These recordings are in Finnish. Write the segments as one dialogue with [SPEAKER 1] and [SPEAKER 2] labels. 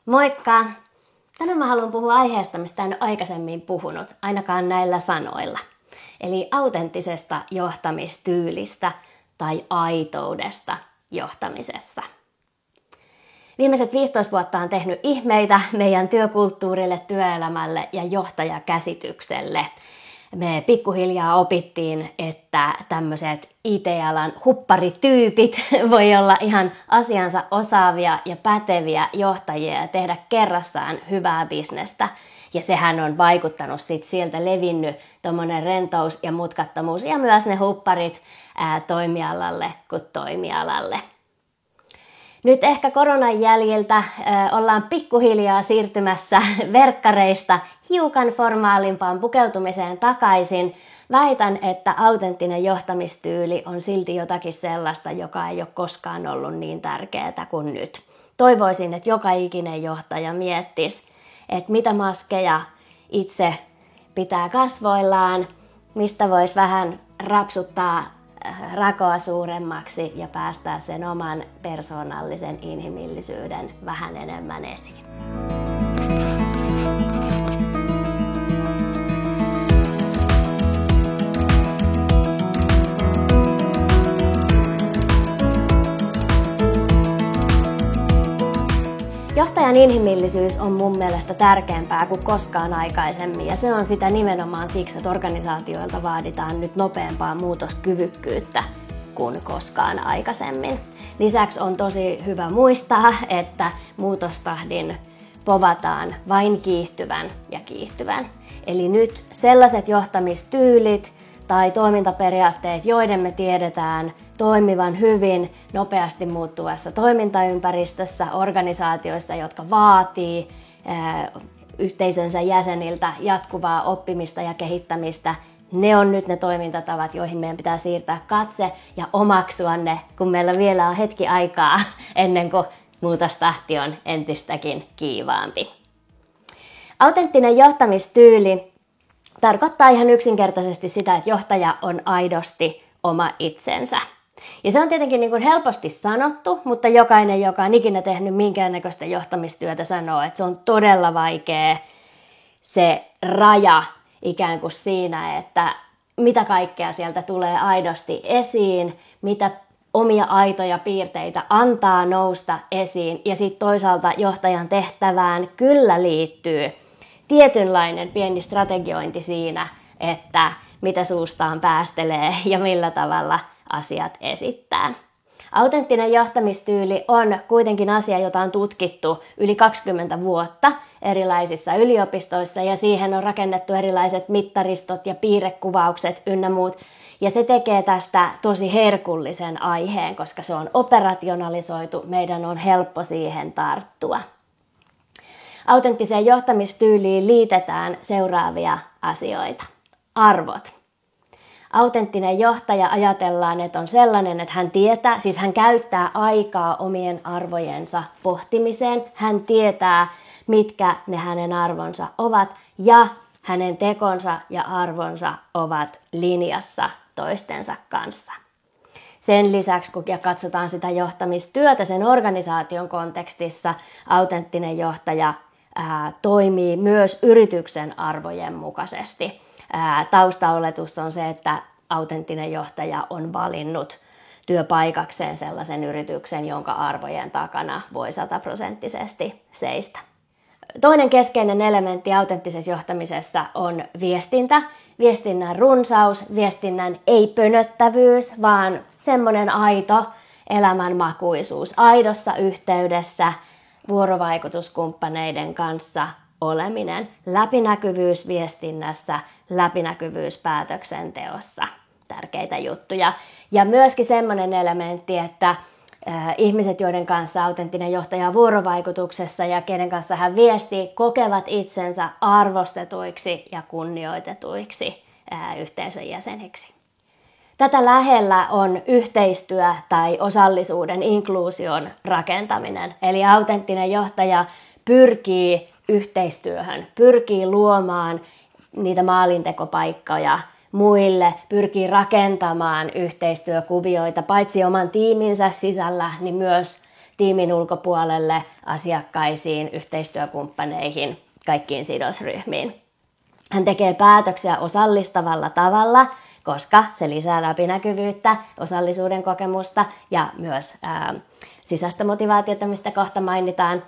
[SPEAKER 1] Moikka! Tänään mä haluan puhua aiheesta, mistä en ole aikaisemmin puhunut, ainakaan näillä sanoilla. Eli autenttisesta johtamistyylistä tai aitoudesta johtamisessa. Viimeiset 15 vuotta on tehnyt ihmeitä meidän työkulttuurille, työelämälle ja johtajakäsitykselle. Me pikkuhiljaa opittiin, että tämmöiset IT-alan hupparityypit voi olla ihan asiansa osaavia ja päteviä johtajia ja tehdä kerrassaan hyvää bisnestä. Ja sehän on vaikuttanut sieltä levinnyt tommonen rentous ja mutkattomuus ja myös ne hupparit toimialalle kuin toimialalle. Nyt ehkä koronan jäljiltä ollaan pikkuhiljaa siirtymässä verkkareista hiukan formaalimpaan pukeutumiseen takaisin. Väitän, että autenttinen johtamistyyli on silti jotakin sellaista, joka ei ole koskaan ollut niin tärkeää kuin nyt. Toivoisin, että joka ikinen johtaja miettisi, että mitä maskeja itse pitää kasvoillaan, mistä voisi vähän rapsuttaa rakoa suuremmaksi ja päästää sen oman persoonallisen inhimillisyyden vähän enemmän esiin. Johtajan inhimillisyys on mun mielestä tärkeämpää kuin koskaan aikaisemmin, ja se on sitä nimenomaan siksi, että organisaatioilta vaaditaan nyt nopeampaa muutoskyvykkyyttä kuin koskaan aikaisemmin. Lisäksi on tosi hyvä muistaa, että muutostahdin povataan vain kiihtyvän ja kiihtyvän. Eli nyt sellaiset johtamistyylit tai toimintaperiaatteet, joiden me tiedetään toimivan hyvin nopeasti muuttuvassa toimintaympäristössä, organisaatioissa, jotka vaatii yhteisönsä jäseniltä jatkuvaa oppimista ja kehittämistä. Ne on nyt ne toimintatavat, joihin meidän pitää siirtää katse ja omaksua ne, kun meillä vielä on hetki aikaa ennen kuin muutostahti on entistäkin kiivaampi. Autenttinen johtamistyyli tarkoittaa ihan yksinkertaisesti sitä, että johtaja on aidosti oma itsensä. Ja se on tietenkin niin kuin helposti sanottu, mutta jokainen, joka on ikinä tehnyt minkäännäköistä johtamistyötä, sanoo, että se on todella vaikea se raja ikään kuin siinä, että mitä kaikkea sieltä tulee aidosti esiin, mitä omia aitoja piirteitä antaa nousta esiin. Ja sitten toisaalta johtajan tehtävään kyllä liittyy tietynlainen pieni strategiointi siinä, että mitä suustaan päästelee ja millä tavalla asiat esittää. Autenttinen johtamistyyli on kuitenkin asia, jota on tutkittu yli 20 vuotta erilaisissa yliopistoissa, ja siihen on rakennettu erilaiset mittaristot ja piirrekuvaukset ynnä muut. Ja se tekee tästä tosi herkullisen aiheen, koska se on operationalisoitu, meidän on helppo siihen tarttua. Autenttiseen johtamistyyliin liitetään seuraavia asioita. Arvot. Autenttinen johtaja ajatellaan, että on sellainen, että hän tietää, siis hän käyttää aikaa omien arvojensa pohtimiseen. Hän tietää, mitkä ne hänen arvonsa ovat, ja hänen tekonsa ja arvonsa ovat linjassa toistensa kanssa. Sen lisäksi, kun katsotaan sitä johtamistyötä sen organisaation kontekstissa, autenttinen johtaja toimii myös yrityksen arvojen mukaisesti. Taustaoletus on se, että autenttinen johtaja on valinnut työpaikakseen sellaisen yrityksen, jonka arvojen takana voi 100% seistä. Toinen keskeinen elementti autenttisessa johtamisessa on viestintä. Viestinnän runsaus, viestinnän ei-pönöttävyys, vaan semmoinen aito elämänmakuisuus, aidossa yhteydessä vuorovaikutuskumppaneiden kanssa oleminen, läpinäkyvyys viestinnässä, läpinäkyvyys päätöksenteossa, tärkeitä juttuja. Ja myöskin semmoinen elementti, että ihmiset, joiden kanssa autenttinen johtaja on vuorovaikutuksessa ja kenen kanssa hän viestii, kokevat itsensä arvostetuiksi ja kunnioitetuiksi yhteisön jäseniksi. Tätä lähellä on yhteistyö tai osallisuuden inkluusion rakentaminen. Eli autenttinen johtaja pyrkii yhteistyöhön, pyrkii luomaan niitä maalintekopaikkoja muille, pyrkii rakentamaan yhteistyökuvioita paitsi oman tiiminsä sisällä, niin myös tiimin ulkopuolelle, asiakkaisiin, yhteistyökumppaneihin, kaikkiin sidosryhmiin. Hän tekee päätöksiä osallistavalla tavalla, koska se lisää läpinäkyvyyttä, osallisuuden kokemusta ja myös sisäistä motivaatiota, mistä kohta mainitaan.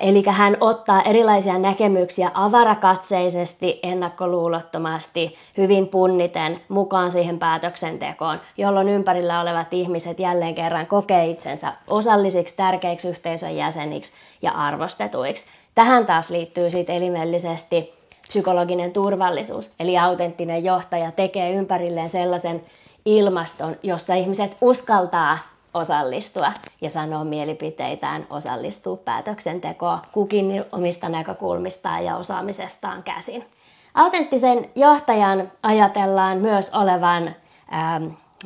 [SPEAKER 1] Eli hän ottaa erilaisia näkemyksiä avarakatseisesti, ennakkoluulottomasti, hyvin punniten mukaan siihen päätöksentekoon, jolloin ympärillä olevat ihmiset jälleen kerran kokee itsensä osallisiksi, tärkeiksi yhteisön jäseniksi ja arvostetuiksi. Tähän taas liittyy sitten elimellisesti psykologinen turvallisuus, eli autenttinen johtaja tekee ympärilleen sellaisen ilmaston, jossa ihmiset uskaltaa osallistua ja sanoa mielipiteitään, osallistua päätöksentekoon kukin omista näkökulmistaan ja osaamisestaan käsin. Autenttisen johtajan ajatellaan myös olevan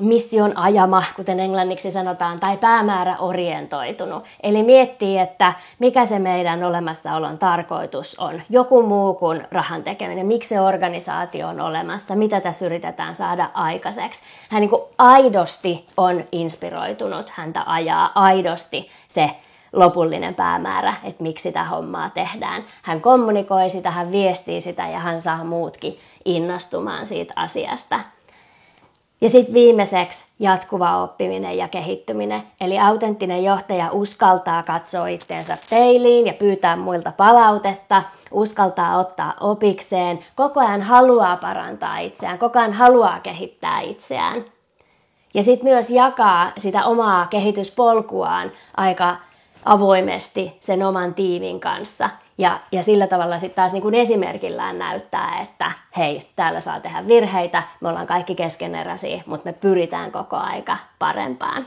[SPEAKER 1] mission ajama, kuten englanniksi sanotaan, tai päämääräorientoitunut. Eli miettii, että mikä se meidän olemassaolon tarkoitus on. Joku muu kuin rahan tekeminen. Miksi se organisaatio on olemassa? Mitä tässä yritetään saada aikaiseksi? Hän niin kuin aidosti on inspiroitunut. Häntä ajaa aidosti se lopullinen päämäärä, että miksi sitä hommaa tehdään. Hän kommunikoi sitä, hän viestii sitä ja hän saa muutkin innostumaan siitä asiasta. Ja sitten viimeiseksi jatkuva oppiminen ja kehittyminen. Eli autenttinen johtaja uskaltaa katsoa itseensä peiliin ja pyytää muilta palautetta, uskaltaa ottaa opikseen, koko ajan haluaa parantaa itseään, koko ajan haluaa kehittää itseään. Ja sitten myös jakaa sitä omaa kehityspolkuaan aika avoimesti sen oman tiimin kanssa. Ja sillä tavalla sitten taas niin kuin esimerkillään näyttää, että hei, täällä saa tehdä virheitä, me ollaan kaikki keskeneräisiä, mutta me pyritään koko aika parempaan.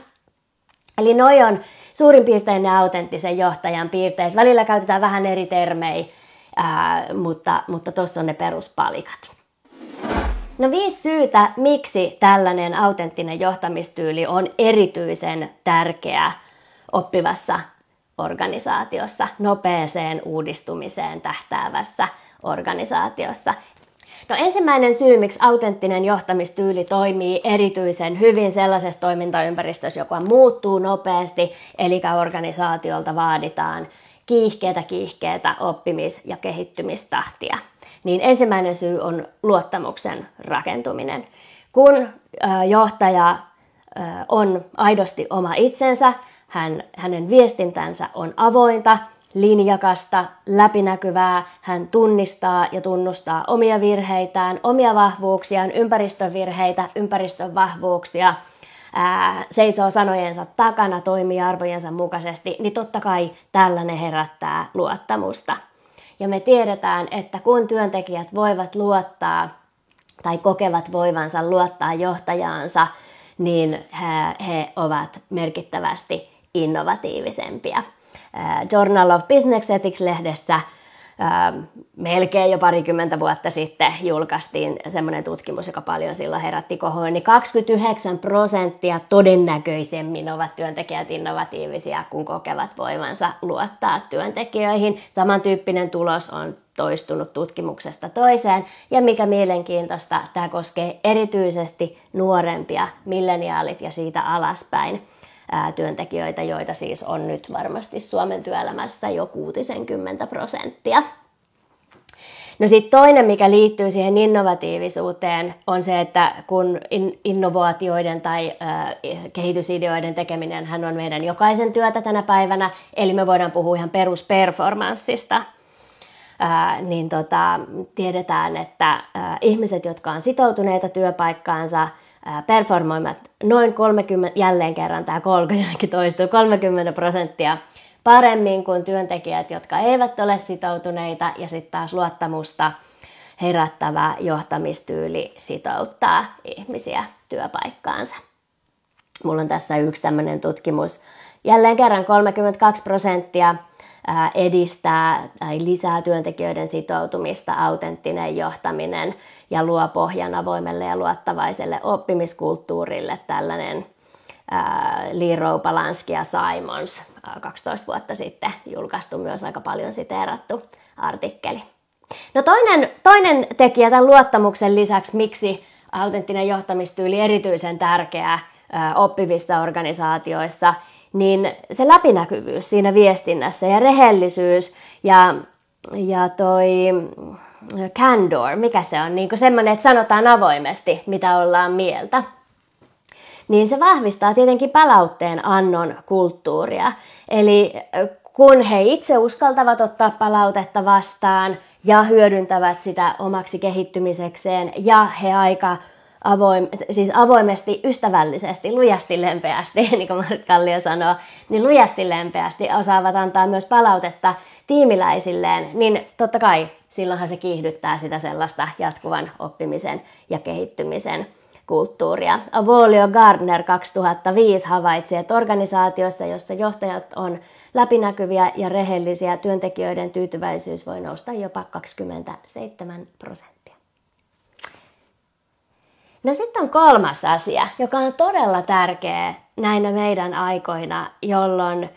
[SPEAKER 1] Eli noi on suurin piirtein ne autenttisen johtajan piirteet. Välillä käytetään vähän eri termejä, mutta tuossa on ne peruspalikat. No 5 syytä, miksi tällainen autenttinen johtamistyyli on erityisen tärkeä oppivassa organisaatiossa, nopeeseen uudistumiseen tähtäävässä organisaatiossa. No ensimmäinen syy, miksi autenttinen johtamistyyli toimii erityisen hyvin sellaisessa toimintaympäristössä, joka muuttuu nopeasti, eli organisaatiolta vaaditaan kiihkeätä oppimis- ja kehittymistahtia. Niin ensimmäinen syy on luottamuksen rakentuminen. Kun johtaja on aidosti oma itsensä, hänen viestintänsä on avointa, linjakasta, läpinäkyvää. Hän tunnistaa ja tunnustaa omia virheitään, omia vahvuuksiaan, ympäristön virheitä, ympäristön vahvuuksia, seisoo sanojensa takana, toimii arvojensa mukaisesti, niin totta kai tällainen herättää luottamusta. Ja me tiedetään, että kun työntekijät voivat luottaa tai kokevat voivansa luottaa johtajaansa, niin he ovat merkittävästi innovatiivisempia. Journal of Business Ethics-lehdessä melkein jo 20 vuotta sitten julkaistiin semmoinen tutkimus, joka paljon silloin herätti kohoa, niin 29% todennäköisemmin ovat työntekijät innovatiivisia, kun kokevat voivansa luottaa työntekijöihin. Samantyyppinen tulos on toistunut tutkimuksesta toiseen, ja mikä mielenkiintoista, tämä koskee erityisesti nuorempia, milleniaalit ja siitä alaspäin työntekijöitä, joita siis on nyt varmasti Suomen työelämässä jo 60%. No sitten toinen, mikä liittyy siihen innovatiivisuuteen, on se, että kun innovaatioiden tai kehitysideoiden tekeminen hän on meidän jokaisen työtä tänä päivänä, eli me voidaan puhua ihan perusperformanssista, niin tiedetään, että ihmiset, jotka on sitoutuneita työpaikkaansa, performoimat noin 30, jälleen kerran tämä 30% paremmin kuin työntekijät, jotka eivät ole sitoutuneita, ja sitten taas luottamusta herättävä johtamistyyli sitouttaa ihmisiä työpaikkaansa. Mulla on tässä yksi tämmöinen tutkimus. Jälleen kerran 32% edistää tai lisää työntekijöiden sitoutumista autenttinen johtaminen ja luo pohjan avoimelle ja luottavaiselle oppimiskulttuurille, tällainen Leroy, Polansky ja Simons 12 vuotta sitten julkaistu, myös aika paljon siteerattu artikkeli. No toinen tekijä tämän luottamuksen lisäksi, miksi autenttinen johtamistyyli erityisen tärkeää oppivissa organisaatioissa, niin se läpinäkyvyys siinä viestinnässä ja rehellisyys ja toi candor, mikä se on, niin kuin semmoinen, että sanotaan avoimesti, mitä ollaan mieltä, niin se vahvistaa tietenkin palautteen annon kulttuuria. Eli kun he itse uskaltavat ottaa palautetta vastaan ja hyödyntävät sitä omaksi kehittymisekseen ja he aika avoimesti, ystävällisesti, lujasti lempeästi, niin kuin Marit Kallio sanoo, niin lujasti lempeästi osaavat antaa myös palautetta tiimiläisilleen, niin totta kai silloinhan se kiihdyttää sitä sellaista jatkuvan oppimisen ja kehittymisen kulttuuria. Avolio Gardner 2005 havaitsi, että organisaatioissa, joissa johtajat on läpinäkyviä ja rehellisiä, työntekijöiden tyytyväisyys voi nousta jopa 27%. No sitten on kolmas asia, joka on todella tärkeä näinä meidän aikoina, jolloin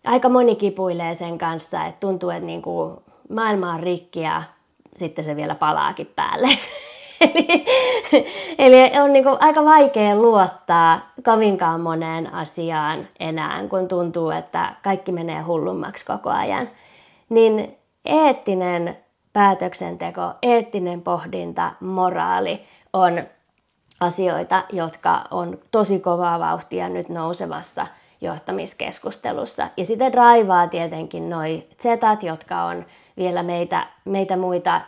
[SPEAKER 1] aika moni kipuilee sen kanssa, että tuntuu, että niin kuin maailma on rikki ja sitten se vielä palaakin päälle. Eli on niin kuin aika vaikea luottaa kovinkaan moneen asiaan enää, kun tuntuu, että kaikki menee hullummaksi koko ajan. Niin eettinen päätöksenteko, eettinen pohdinta, moraali on asioita, jotka on tosi kovaa vauhtia nyt nousevassa johtamiskeskustelussa. Ja sitä draivaa tietenkin noi zetat, jotka on vielä meitä muita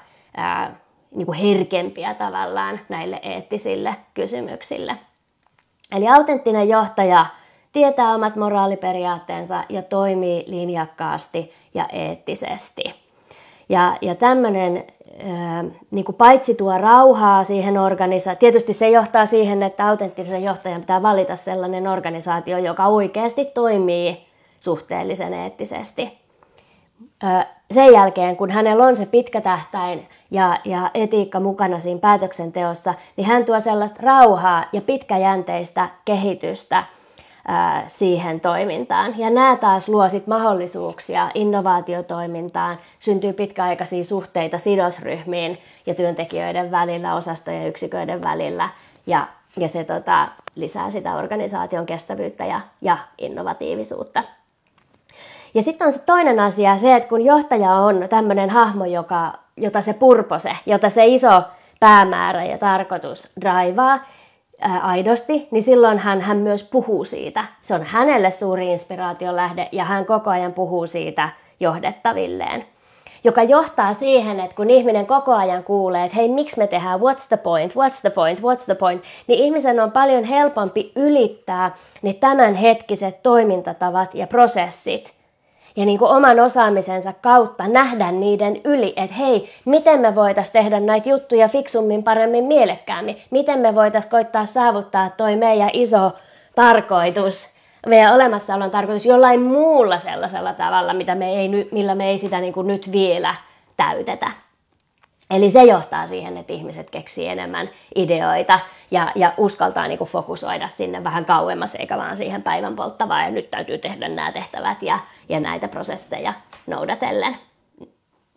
[SPEAKER 1] niin kuin herkempiä tavallaan näille eettisille kysymyksille. Eli autenttinen johtaja tietää omat moraaliperiaatteensa ja toimii linjakkaasti ja eettisesti. Ja tämmöinen niin kuin paitsi tuo rauhaa siihen organisaatioon, tietysti se johtaa siihen, että autenttisen johtajan pitää valita sellainen organisaatio, joka oikeasti toimii suhteellisen eettisesti. Sen jälkeen, kun hänellä on se pitkä tähtäin ja etiikka mukana siinä päätöksenteossa, niin hän tuo sellaista rauhaa ja pitkäjänteistä kehitystä siihen toimintaan. Ja nämä taas luo sit mahdollisuuksia innovaatiotoimintaan, syntyy pitkäaikaisia suhteita sidosryhmiin ja työntekijöiden välillä, osastojen ja yksiköiden välillä, ja se lisää sitä organisaation kestävyyttä ja innovatiivisuutta. Ja sitten on se toinen asia, se, että kun johtaja on tämmöinen hahmo, jota se purpose, jota se iso päämäärä ja tarkoitus draivaa aidosti, niin silloin hän myös puhuu siitä. Se on hänelle suuri inspiraation lähde ja hän koko ajan puhuu siitä johdettavilleen. Joka johtaa siihen, että kun ihminen koko ajan kuulee, että hei, miksi me tehdään, what's the point, what's the point, what's the point, niin ihmisen on paljon helpompi ylittää ne tämänhetkiset toimintatavat ja prosessit. Ja niin kuin oman osaamisensa kautta nähdä niiden yli, että hei, miten me voitaisiin tehdä näitä juttuja fiksummin, paremmin, mielekkäämmin. Miten me voitaisiin koittaa saavuttaa toi meidän iso tarkoitus, meidän olemassaolon tarkoitus jollain muulla sellaisella tavalla, millä me ei sitä niin kuin nyt vielä täytetä. Eli se johtaa siihen, että ihmiset keksii enemmän ideoita ja uskaltaa niin kuin fokusoida sinne vähän kauemmas, eikä vaan siihen päivän polttavaan. Ja nyt täytyy tehdä nämä tehtävät ja näitä prosesseja noudatellen.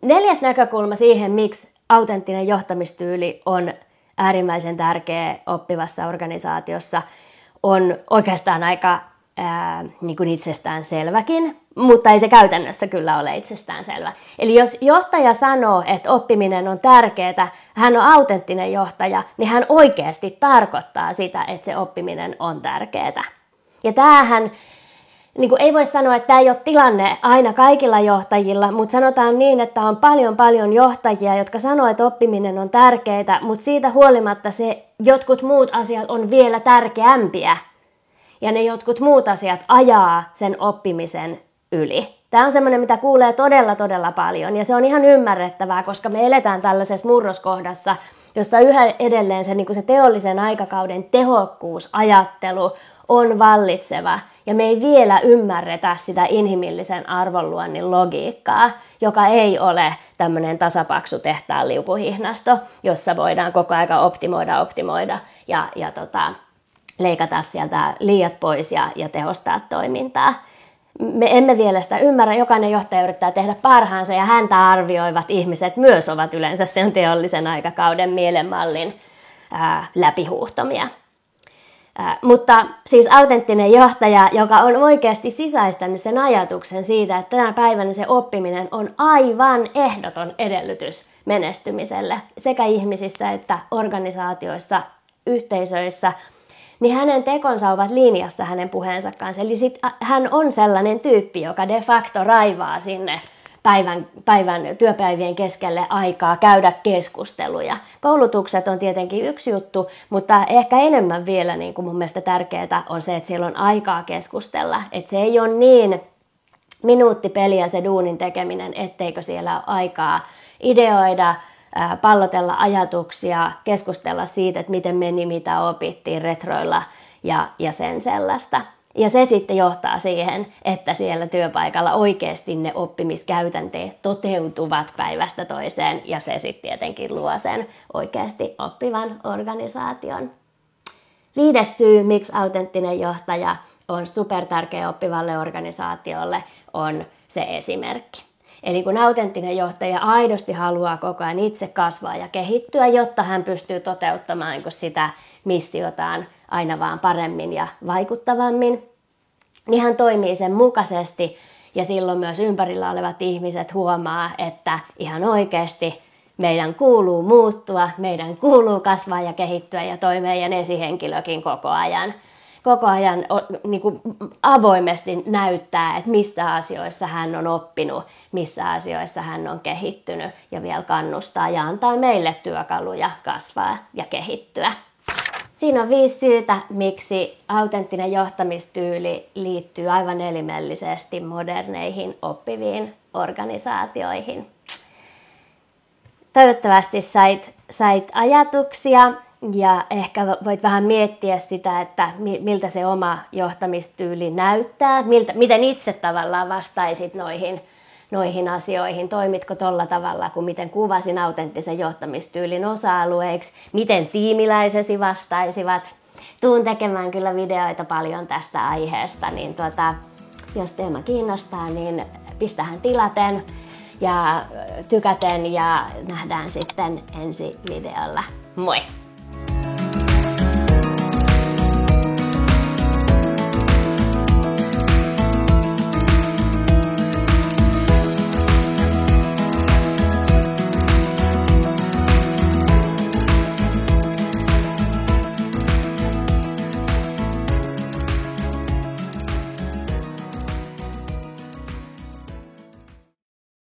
[SPEAKER 1] 4. näkökulma siihen, miksi autenttinen johtamistyyli on äärimmäisen tärkeä oppivassa organisaatiossa, on oikeastaan aika niin kuin itsestään selväkin, mutta ei se käytännössä kyllä ole itsestään selvä. Eli jos johtaja sanoo, että oppiminen on tärkeää, hän on autenttinen johtaja, niin hän oikeasti tarkoittaa sitä, että se oppiminen on tärkeää. Ja tämähän, niin kuin ei voi sanoa, että tämä ei ole tilanne aina kaikilla johtajilla, mutta sanotaan niin, että on paljon johtajia, jotka sanoo, että oppiminen on tärkeää, mutta siitä huolimatta jotkut muut asiat on vielä tärkeämpiä. Ja ne jotkut muut asiat ajaa sen oppimisen yli. Tämä on semmoinen, mitä kuulee todella paljon. Ja se on ihan ymmärrettävää, koska me eletään tällaisessa murroskohdassa, jossa yhä edelleen se teollisen aikakauden tehokkuusajattelu on vallitseva. Ja me ei vielä ymmärretä sitä inhimillisen arvonluonnin logiikkaa, joka ei ole tämmöinen tasapaksu tehtaan liukuhihnasto, jossa voidaan koko ajan optimoida ja leikata sieltä liiat pois ja tehostaa toimintaa. Me emme vielä sitä ymmärrä. Jokainen johtaja yrittää tehdä parhaansa ja häntä arvioivat ihmiset myös ovat yleensä sen teollisen aikakauden mielenmallin läpihuuhtomia. Mutta siis autenttinen johtaja, joka on oikeasti sisäistänyt sen ajatuksen siitä, että tänä päivänä se oppiminen on aivan ehdoton edellytys menestymiselle sekä ihmisissä että organisaatioissa, yhteisöissä, niin hänen tekonsa ovat linjassa hänen puheensa kanssa. Eli hän on sellainen tyyppi, joka de facto raivaa sinne työpäivien keskelle aikaa käydä keskusteluja. Koulutukset on tietenkin yksi juttu, mutta ehkä enemmän vielä niin kuin mun mielestä tärkeää on se, että siellä on aikaa keskustella. Että se ei ole niin minuuttipeliä se duunin tekeminen, etteikö siellä ole aikaa ideoida, pallotella ajatuksia, keskustella siitä, että miten meni, mitä opittiin retroilla ja sen sellaista. Ja se sitten johtaa siihen, että siellä työpaikalla oikeasti ne oppimiskäytänteet toteutuvat päivästä toiseen ja se sitten tietenkin luo sen oikeasti oppivan organisaation. 5. syy, miksi autenttinen johtaja on supertärkeä oppivalle organisaatiolle, on se esimerkki. Eli kun autenttinen johtaja aidosti haluaa koko ajan itse kasvaa ja kehittyä, jotta hän pystyy toteuttamaan sitä missiotaan aina vaan paremmin ja vaikuttavammin, niin hän toimii sen mukaisesti ja silloin myös ympärillä olevat ihmiset huomaa, että ihan oikeasti meidän kuuluu muuttua, meidän kuuluu kasvaa ja kehittyä ja toi meidän esihenkilökin koko ajan niin kuin avoimesti näyttää, että missä asioissa hän on oppinut, missä asioissa hän on kehittynyt ja vielä kannustaa ja antaa meille työkaluja kasvaa ja kehittyä. Siinä on 5 syytä, miksi autenttinen johtamistyyli liittyy aivan elimellisesti moderneihin oppiviin organisaatioihin. Toivottavasti sait ajatuksia ja ehkä voit vähän miettiä sitä, että miltä se oma johtamistyyli näyttää, miten itse tavallaan vastaisit noihin asioihin. Toimitko tolla tavalla, kuin miten kuvasin autenttisen johtamistyylin osa-alueiksi, miten tiimiläisesi vastaisivat. Tuun tekemään kyllä videoita paljon tästä aiheesta, niin jos teema kiinnostaa, niin pistähän tilaten ja tykäten ja nähdään sitten ensi videolla. Moi!